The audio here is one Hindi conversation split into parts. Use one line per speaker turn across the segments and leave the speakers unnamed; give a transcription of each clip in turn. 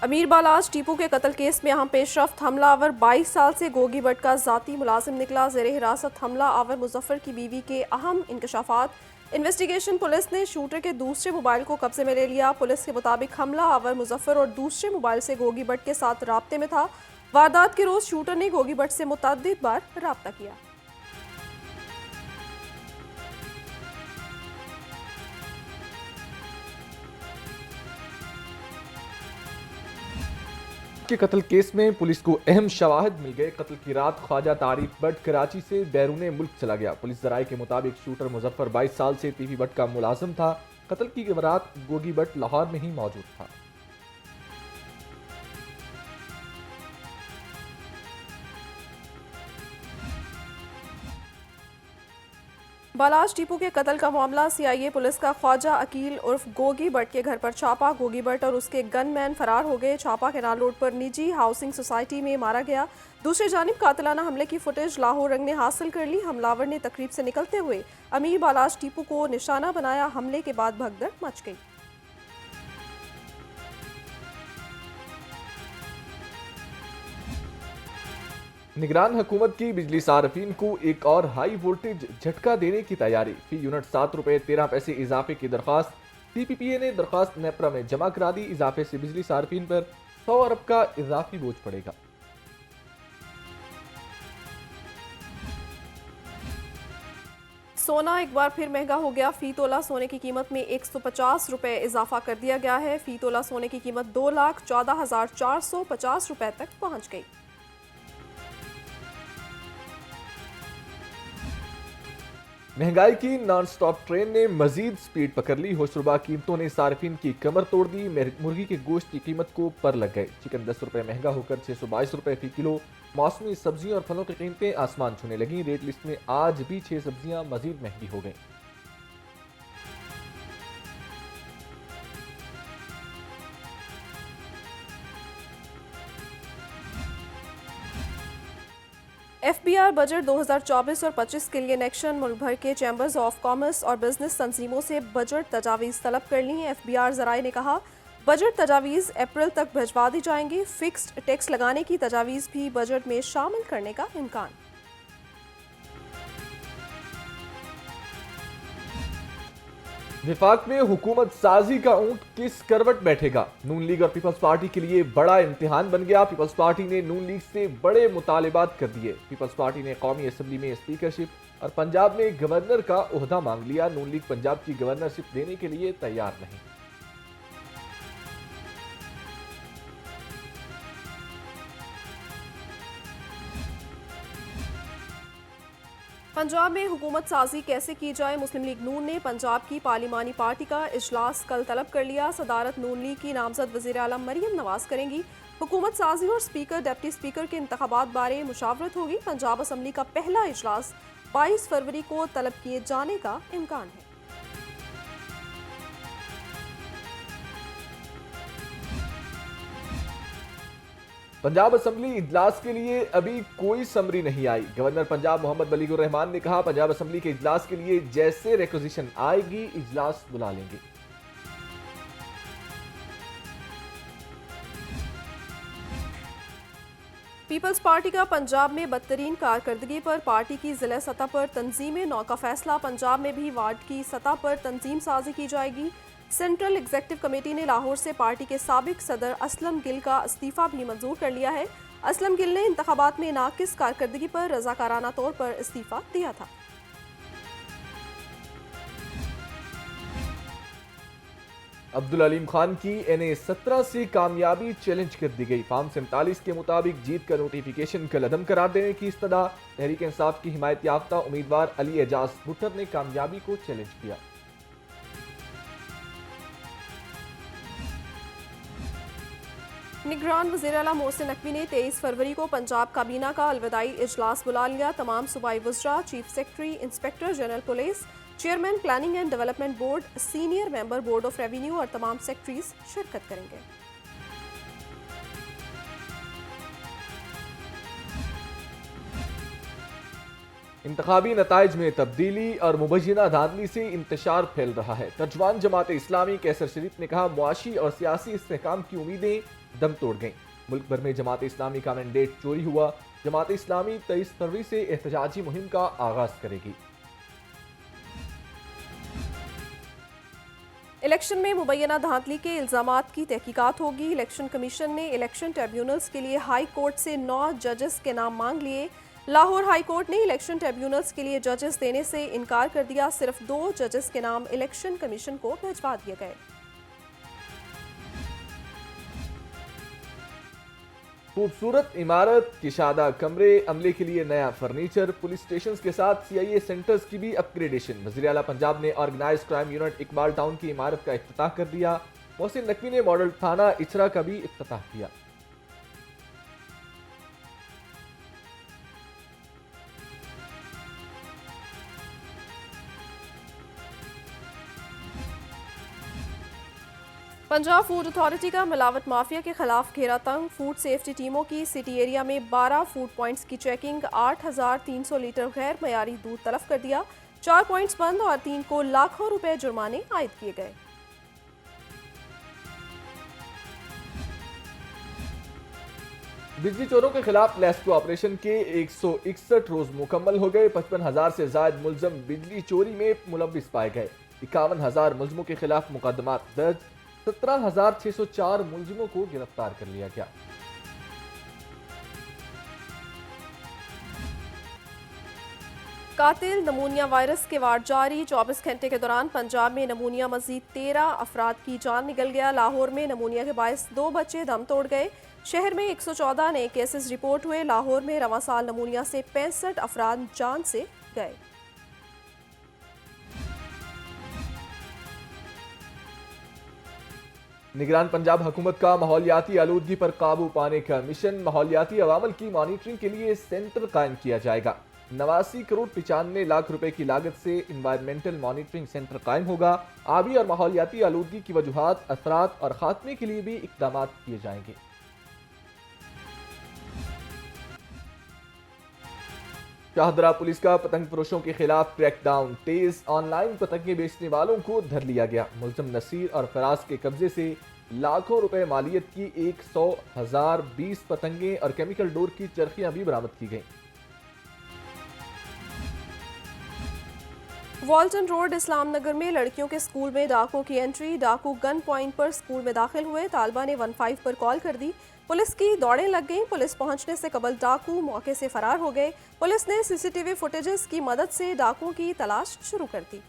अमीर बालाज टीपू के कत्ल केस में अहम पेशरफ्त। हमलावर 22 साल से गोगी भट्ट का जाती मुलाजिम निकला। जेर हिरासत हमला आवर मुजफ्फर की बीवी के अहम इंकशाफात। इन्वेस्टिगेशन पुलिस ने शूटर के दूसरे मोबाइल को कब्जे में ले लिया। पुलिस के मुताबिक हमला आवर मुजफ्फर और दूसरे मोबाइल से गोगी भट्ट के साथ राब्ते में था। वारदात के रोज शूटर ने गोगी भट्ट से मुतअद्दिद बार राब्ता किया।
के कत्ल केस में पुलिस को अहम शवाहिद मिल गए। कत्ल की रात ख्वाजा तारिक भट्ट कराची से बैरून मुल्क चला गया। पुलिस जराये के मुताबिक शूटर मुजफ्फर 22 साल से टीपी भट्ट का मुलाजिम था। कत्ल की रात गोगी भट्ट लाहौर में ही मौजूद था।
बालाज टीपू के कत्ल का मामला। सीआईए पुलिस का ख्वाजा अकील उर्फ गोगी भट्ट के घर पर छापा। गोगी भट्ट और उसके गनमैन फरार हो गए। छापा केनाल रोड पर निजी हाउसिंग सोसाइटी में मारा गया। दूसरी जानिब कातिलाना हमले की फुटेज लाहौर रंग ने हासिल कर ली। हमलावर ने तकरीब से निकलते हुए अमीर बालाज टीपू को निशाना बनाया। हमले के बाद भगदड़ मच गई।
निगरान हुकूमत की बिजली सार्फिन को एक और हाई वोल्टेज झटका देने की तैयारी। फी यूनिट ₹7.13 इजाफे की दरख्वास्त। टीपीपीए ने दरख्वास्त नेपरा में जमा करा दी। इजाफे से बिजली सार्फिन पर 100 अरब का इजाफी बोझ पड़ेगा।
सोना एक बार फिर महंगा हो गया। फी तोला सोने की कीमत में ₹150 इजाफा कर दिया गया है। फी तोला सोने की कीमत 2,14,450 रुपए तक पहुंच गई।
महंगाई की नॉन स्टॉप ट्रेन ने मजीद स्पीड पकड़ ली। होशरुबा कीमतों ने सार्फिन की कमर तोड़ दी। मुर्गी के गोश्त की कीमत को पर लग गए। चिकन ₹10 महंगा होकर ₹622 फी किलो। मौसमी सब्जियों और फलों की कीमतें आसमान छूने लगी। रेट लिस्ट में आज भी 6 सब्जियां मजीद महंगी हो गई।
एफबीआर बजट 2024 और 25 के लिए नेक्शन मुल्क भर के चैम्बर्स ऑफ कॉमर्स और बिजनेस तंजीमों से बजट तजावीज़ तलब कर ली हैं। एफबीआर ज़राए ने कहा बजट तजावीज़ अप्रैल तक भिजवा दी जाएंगी। फिक्स्ड टैक्स लगाने की तजावीज़ भी बजट में शामिल करने का इम्कान।
विफाक में हुकूमत साजी का ऊंट किस करवट बैठेगा। नून लीग और पीपल्स पार्टी के लिए बड़ा इम्तिहान बन गया। पीपल्स पार्टी ने नून लीग से बड़े मुतालिबात कर दिए। पीपल्स पार्टी ने कौमी असम्बली में स्पीकरशिप और पंजाब में गवर्नर का ओहदा मांग लिया। नून लीग पंजाब की गवर्नरशिप देने के लिए तैयार नहीं।
पंजाब में हुकूमत साजी कैसे की जाए। मुस्लिम लीग नून ने पंजाब की पार्लिमानी पार्टी का इजलास कल तलब कर लिया। सदारत नून लीग की नामजद वज़ीर आलम मरियम नवाज करेंगी। हुकूमत साजी और स्पीकर डिप्टी स्पीकर के इंतखाबात बारे मुशावरत होगी। पंजाब असम्बली का पहला इजलास 22 फरवरी को तलब किए जाने का इम्कान है।
पंजाब असम्बली इजलास के लिए अभी कोई समरी नहीं आई। गवर्नर पंजाब मोहम्मद बलीगुर रहमान ने कहा पंजाब असम्बली के इजलास के लिए जैसे रिक्वेजिशन आएगी इजलास बुला लेंगे।
पीपल्स पार्टी का पंजाब में बदतरीन कारकर्दगी पर पार्टी की जिला सतह पर तंजीम नौ का फैसला। पंजाब में भी वार्ड की सतह पर तंजीम साजी की जाएगी। सेंट्रल एग्जीक्यूटिव कमेटी ने लाहौर से पार्टी के साबिक सदर असलम गिल का इस्तीफा भी मंजूर कर लिया है। असलम गिल ने इंतखाबात में नाकिस कारकर्दगी पर रजाकाराना तौर पर इस्तीफा दिया था।
अब्दुल अलीम खान की NA-17 से कामयाबी चैलेंज कर दी गई। फार्म 47 के मुताबिक जीत का नोटिफिकेशन कल अदम करार देने की इस्तदा। तहरीक इंसाफ की हिमायत याफ्ता उम्मीदवार अली एजाज भुट्टर ने कामयाबी को चैलेंज किया।
निगरान वज़ीर आला मोहसिन नकवी ने 23 फरवरी को पंजाब काबीना का अलविदाई इजलास बुला लिया। तमाम सूबाई वज़रा, chief secretary, inspector general police, chairman planning and development board, senior member board of revenue और तमाम सेक्रेटरीज शिरकत करेंगे।
इंतखाबी नताइज में तब्दीली और मुबैना धांधली से इंतशार फैल रहा है। तर्जमान जमात इस्लामी कैसर शरीफ ने कहा, मुआशी और सियासी इस्तेहकाम की उम्मीदें दम तोड़ गईं। मुल्क भर में जमात इस्लामी का मैंडेट चोरी हुआ। जमात इस्लामी 23 फरवरी से एहतजाजी मुहिम का आगाज करेगी।
इलेक्शन में मुबैना धांधली के इल्जामात की तहकीकात होगी। इलेक्शन कमीशन ने इलेक्शन ट्रिब्यूनल्स के लिए हाई कोर्ट से 9 जजेस के नाम मांग लिए। लाहौर हाई कोर्ट ने इलेक्शन ट्रिब्यूनल्स के लिए जजेस देने से इनकार कर दिया। सिर्फ 2 जजेस के नाम इलेक्शन कमीशन को भिजवा दिए गए।
खूबसूरत इमारत, किशादा कमरे, अमले के लिए नया फर्नीचर, पुलिस स्टेशन के साथ CIA सेंटर्स की भी अपग्रेडेशन। वज़ीर आला पंजाब ने organise crime unit Iqbal Town की इमारत का इफ्तिताह कर दिया। मोहसिन नकवी ने मॉडल थाना इचरा का भी इफ्तिताह किया।
पंजाब फूड अथॉरिटी का मिलावट माफिया के खिलाफ घेरा तंग। फूड सेफ्टी टीमों की सिटी एरिया में 12 फूड पॉइंट्स की चेकिंग। 8,300 लीटर गैर मयारी दूध तलब कर दिया। 4 पॉइंट्स बंद और 3 को लाखों रुपए जुर्माने आयद किए गए।
बिजली चोरों के खिलाफ लेस्को ऑपरेशन के 161 रोज मुकम्मल हो गए। 55,000 से ज्यादा मुलजम बिजली चोरी में मुलविस पाए गए। 51,000 मुलजमों के खिलाफ मुकदमात दर्ज। 17,604 मुलजिमों को गिरफ्तार कर लिया गया।
कातिल नमूनिया वायरस के वार जारी। 24 घंटे के दौरान पंजाब में नमूनिया मजीद 13 अफराद की जान निकल गया। लाहौर में नमूनिया के बायस 2 बच्चे दम तोड़ गए। शहर में 114 नए केसेस रिपोर्ट हुए। लाहौर में रवां साल नमूनिया से 65 अफराद जान से गए।
निगरान पंजाब हुकूमत का माहौलियाती आलूदगी पर काबू पाने का मिशन। माहौलियाती अवामल की मॉनिटरिंग के लिए सेंटर कायम किया जाएगा। 89 करोड़ 95 लाख रुपए की लागत से इन्वायरमेंटल मॉनिटरिंग सेंटर कायम होगा। आबी और माहौलियाती आलूदगी की वजूहात, असरात और खात्मे के लिए भी इकदाम किए जाएंगे। शाहदरा पुलिस का पतंग फरोशों के खिलाफ क्रैकडाउन तेज। ऑनलाइन पतंगे बेचने वालों को धर लिया गया। मुलजम नसीर और फराज के कब्जे से लाखों रुपए मालियत की 100,020 पतंगे और केमिकल डोर की चरखियां भी बरामद की गईं।
वॉल्टन रोड इस्लाम नगर में लड़कियों के स्कूल में डाकुओं की एंट्री। डाकू गन पॉइंट पर स्कूल में दाखिल हुए। तालिबा ने 15 पर कॉल कर दी। पुलिस की दौड़ें लग गईं। पुलिस पहुंचने से कबल डाकू मौके से फरार हो गए। पुलिस ने CCTV फुटेजेस की मदद से डाकुओं की तलाश शुरू कर दी।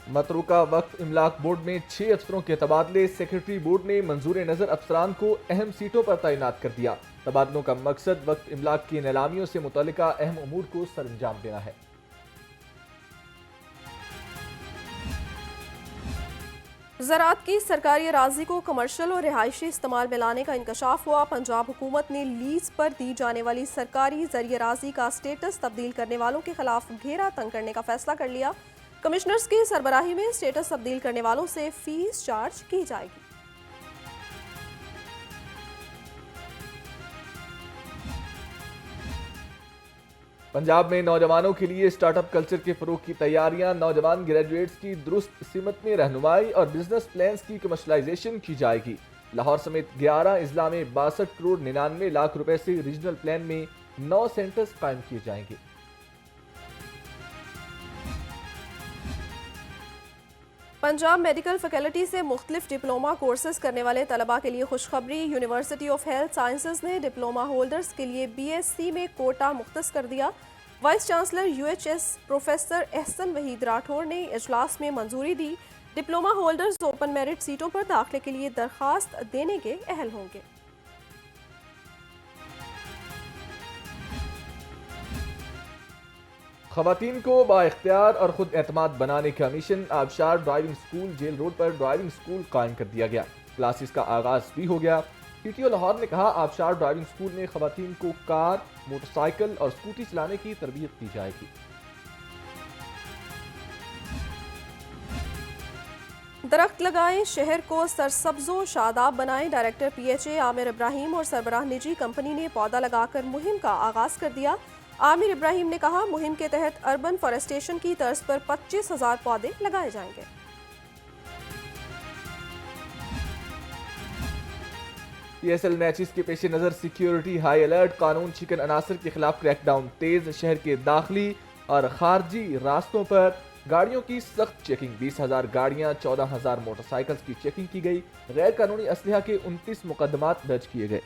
मतरूका वक्त इमलाक बोर्ड में 6 अफसरों के तबादले। सेक्रेटरी बोर्ड ने मंजूर नजर अफसरान को अहम सीटों पर तैनात कर दिया। तबादलों का मकसद वक्त इमलाक की नीलामियों से मुतल्लिका अहम उमूर को सरअंजाम देना है।
ज़राअत की सरकारी अराजी को कमर्शियल और रिहायशी इस्तेमाल में लाने का इंकशाफ हुआ। पंजाब हुकूमत ने लीज पर दी जाने वाली सरकारी जरिए अराजी का स्टेटस तब्दील करने वालों के खिलाफ घेरा तंग करने का फैसला कर लिया। कमिश्नर्स की सरबराही में स्टेटस तब्दील करने वालों से फीस चार्ज की जाएगी।
पंजाब में नौजवानों के लिए स्टार्टअप कल्चर के फरोग की तैयारियां। नौजवान ग्रेजुएट्स की दुरुस्त सिमत में रहनुमाई और बिजनेस प्लान्स की कमर्शलाइजेशन की जाएगी। लाहौर समेत 11 अजला में 62 करोड़ 99 लाख रुपए से रीजनल प्लान में 9 सेंटर्स कायम किए जाएंगे।
पंजाब मेडिकल फैकल्टी से मुख्तलिफ डिप्लोमा कोर्सेज करने वाले तलबा के लिए खुशखबरी। यूनिवर्सिटी ऑफ हेल्थ साइंसेज ने डिप्लोमा होल्डर्स के लिए BSc में कोटा मुख्तस कर दिया। Vice chancellor UHS professor Ahsan Waheed Rathore ने इजलास में मंजूरी दी। डिप्लोमा होल्डर्स ओपन मेरिट सीटों पर दाखिले के लिए दरखास्त देने के अहल होंगे।
खवातीन को बाइख्तियार और खुद एतमाद बनाने का मिशन। Abshar driving school jail road पर ड्राइविंग स्कूल कायम कर दिया गया। क्लासेस का आगाज भी हो गया। PTO लाहौर ने कहा, आबशार ड्राइविंग स्कूल में खवातीन को कार, मोटरसाइकिल और स्कूटी चलाने की तरबियत दी जाएगी।
दरख्त लगाएं, शहर को सरसब्जो शादाब बनाएं। डायरेक्टर PHA आमिर इब्राहिम और सरबराह निजी कंपनी ने पौधा लगाकर मुहिम का आगाज कर दिया। आमिर इब्राहिम ने कहा, मुहिम के तहत अर्बन फॉरेस्टेशन की तर्ज पर 25,000 पौधे लगाए जाएंगे।
PSL मैचेस के पेश नज़र सिक्योरिटी हाई अलर्ट। कानून शिकन अनासर के खिलाफ क्रैकडाउन तेज। शहर के दाखिली और खारजी रास्तों पर गाड़ियों की सख्त चेकिंग। 20,000 गाड़ियां, 14,000 मोटरसाइकिल्स की चेकिंग की गई। गैर कानूनी असलहा के 29 मुकदमात दर्ज किए गए।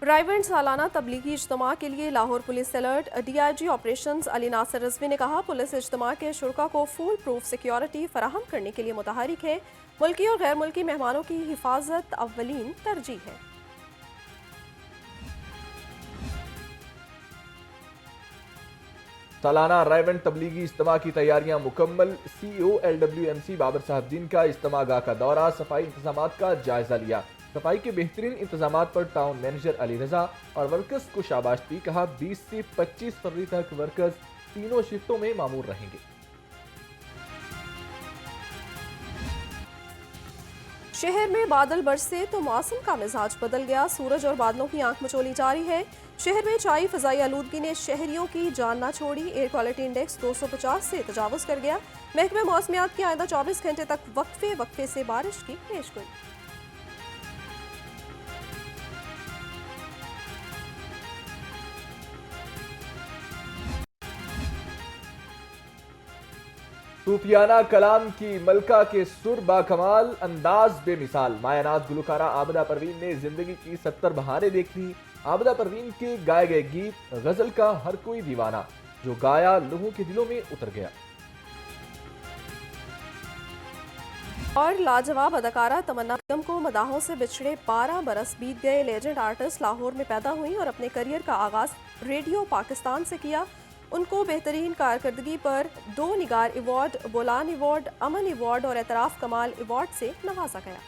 रायवेंड सालाना तबलीगी इज्तिमा के लिए Lahore police alert. DIG operations Ali Nasir Rizvi ने कहा, पुलिस इज्तिमा के शुरा को फुल प्रूफ सिक्योरिटी फराहम करने के लिए मुतहरिक है। मुल्की और गैर मुल्की मेहमानों की हिफाजत अव्वलीन तरजीह है।
सालाना रायवेंड तबलीगी इज्तिमा की तैयारियां मुकम्मल। CEO LWMC बाबर साहबदीन का इज्तिमा गाह का दौरा। सफाई इंतजामात का जायजा लिया। सफाई के बेहतरीन इंतजामात पर टाउन मैनेजर अली रजा और वर्कर्स को शाबाश दी। कहा, 20 से 25 फरवरी तक वर्कर्स तीनों शिफ्टों में मामूर रहेंगे।
शहर में बादल बरसे तो मौसम का मिजाज बदल गया। सूरज और बादलों की आंख मचोली जारी है। शहर में चाई फजाई आलूदगी ने शहरियों की जान ना छोड़ी। एयर क्वालिटी इंडेक्स 250 से तजावुज कर गया। महकमे मौसमियात की आइंदा 24 घंटे तक वक्फे से बारिश की पेशगोई।
सूफियाना कलाम की मलका के सुर बाकमाल, अंदाज बेमिसाल। मायानाज गुलकारा आबिदा परवीन ने जिंदगी की 70 बहारें देख ली। आबिदा परवीन के गाए गए गीत गजल का हर कोई दीवाना, जो गाया लोगों के दिलों में उतर गया।
और लाजवाब अदाकारा तमन्ना बेगम को मदाहों से बिछड़े 12 बरस बीत गए। लेजेंड आर्टिस्ट लाहौर में पैदा हुई और अपने करियर का आगाज रेडियो पाकिस्तान से किया। उनको बेहतरीन कारकर्दगी पर 2 निगार अवार्ड, बोलान अवार्ड, अमन अवार्ड और एतराफ कमाल अवार्ड से नवाजा गया।